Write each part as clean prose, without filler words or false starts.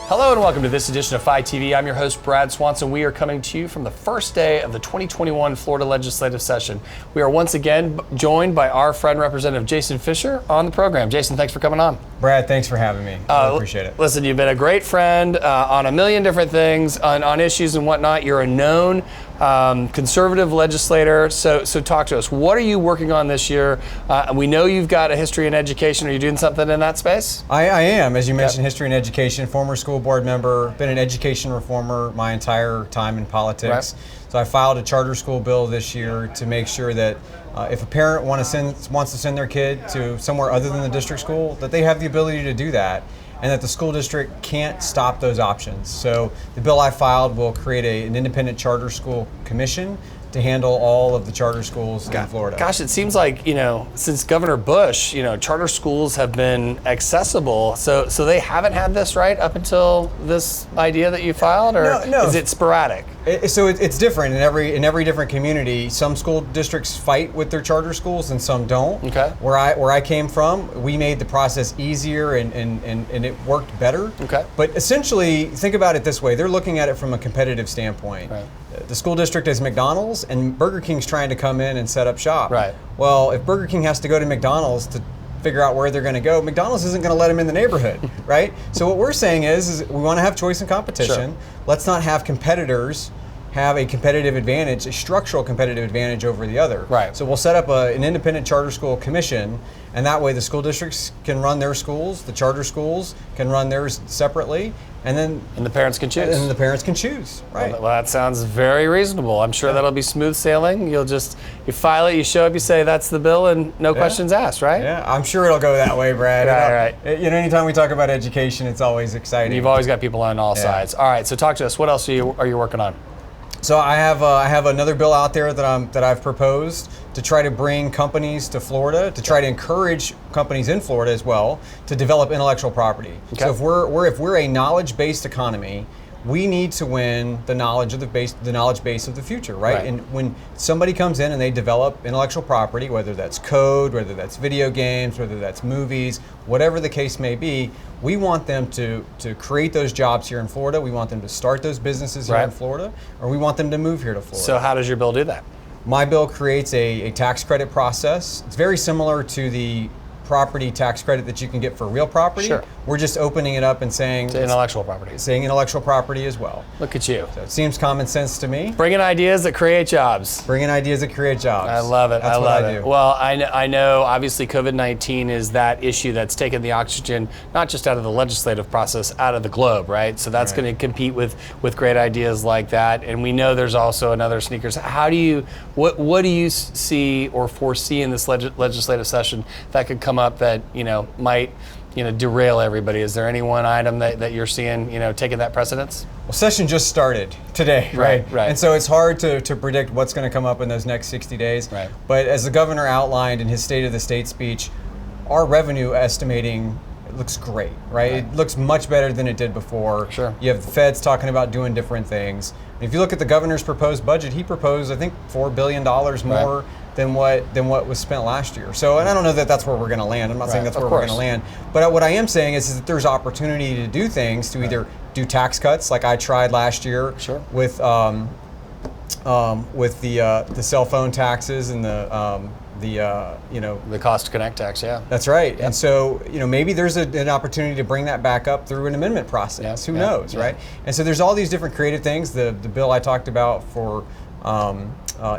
Hello and welcome to this edition of FiTV. I'm your host, Brad Swanson. We are coming to you from the first day of the 2021 Florida legislative session. We are once again joined by our friend, Representative Jason Fischer, on the program. Jason, thanks for coming on. Brad, thanks for having me. I appreciate it. Listen, you've been a great friend on a million different things, on issues and whatnot. You're a known conservative legislator. So talk to us. What are you working on this year? We know you've got a history in education. Are you doing something in that space? I am, as you mentioned, history and education, former school board member, been an education reformer my entire time in politics. Right. So I filed a charter school bill this year to make sure that if a parent wants to send their kid to somewhere other than the district school, that they have the ability to do that, and that the school district can't stop those options. So the bill I filed will create an independent charter school commission to handle all of the charter schools in Florida. Gosh, it seems like, since Governor Bush, charter schools have been accessible. So they haven't had this right up until this idea that you filed, or no. Is it sporadic? It's different in every different community. Some school districts fight with their charter schools and some don't. Okay. Where I came from, we made the process easier and it worked better. Okay. But essentially, think about it this way. They're looking at it from a competitive standpoint. Right. The school district is McDonald's and Burger King's trying to come in and set up shop. Right. Well, if Burger King has to go to McDonald's to figure out where they're going to go, McDonald's isn't going to let them in the neighborhood, right? So what we're saying is we want to have choice and competition. Sure. Let's not have competitors have a competitive advantage, a structural competitive advantage over the other. Right. So we'll set up an independent charter school commission, and that way the school districts can run their schools, the charter schools can run theirs separately, and the parents can choose. And the parents can choose, right? Well, that sounds very reasonable. I'm sure that'll be smooth sailing. You file it, you show up, you say that's the bill, and no questions asked, right? Yeah, I'm sure it'll go that way, Brad. Right. Anytime we talk about education, it's always exciting. You've always got people on all sides. All right, so talk to us. What else are you working on? So I have another bill out there that I've proposed to try to bring companies to Florida, to try to encourage companies in Florida as well to develop intellectual property. Okay. So if we're a knowledge-based economy, we need to win the knowledge base of the future, right? And when somebody comes in and they develop intellectual property, whether that's code, whether that's video games, whether that's movies, whatever the case may be, we want them to create those jobs here in Florida. We want them to start those businesses here in Florida, or we want them to move here to Florida. So how does your bill do that? My bill creates a tax credit process. It's very similar to the property tax credit that you can get for real property. Sure. We're just opening it up and saying intellectual property. Saying intellectual property as well. Look at you. So it seems common sense to me. Bringing ideas that create jobs. Bringing ideas that create jobs. I love it. That's what I do. Well, I know obviously COVID-19 is that issue that's taken the oxygen, not just out of the legislative process, out of the globe, right? So that's going to compete with great ideas like that. And we know there's also another sneakers. What do you see or foresee in this legislative session that could come up that, might derail everybody? Is there any one item that you're seeing, taking that precedence? Well, session just started today, right? And so it's hard to predict what's going to come up in those next 60 days. Right. But as the governor outlined in his State of the State speech, our revenue estimating looks great, right? It looks much better than it did before. Sure. You have the feds talking about doing different things. If you look at the governor's proposed budget, he proposed, I think, $4 billion more than what was spent last year. So, and I don't know that that's where we're going to land. I'm not saying that's where we're going to land. But what I am saying is that there's opportunity to do things, to either do tax cuts like I tried last year with the cell phone taxes and the cost to connect tax, That's right. Yep. And so, maybe there's an opportunity to bring that back up through an amendment process. Who knows, right? And so there's all these different creative things. The bill I talked about for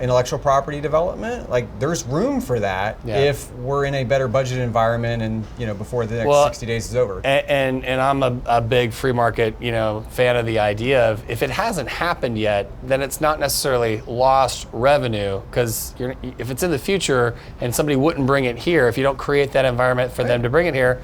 intellectual property development, like there's room for that if we're in a better budget environment and before the next 60 days is over. And I'm a big free market fan of the idea of, if it hasn't happened yet, then it's not necessarily lost revenue, because if it's in the future and somebody wouldn't bring it here, if you don't create that environment for them to bring it here,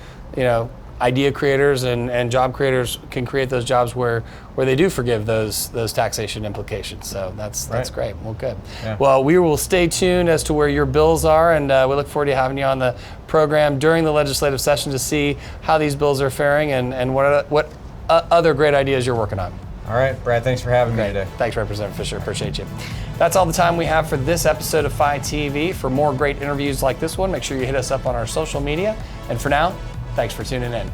idea creators and job creators can create those jobs where they do forgive those taxation implications. So that's great. Well, good. Yeah. Well, we will stay tuned as to where your bills are, and we look forward to having you on the program during the legislative session to see how these bills are faring and what other great ideas you're working on. All right, Brad, thanks for having me today. Thanks, Representative Fischer. Appreciate you. That's all the time we have for this episode of FiTV. For more great interviews like this one, make sure you hit us up on our social media. And for now, thanks for tuning in.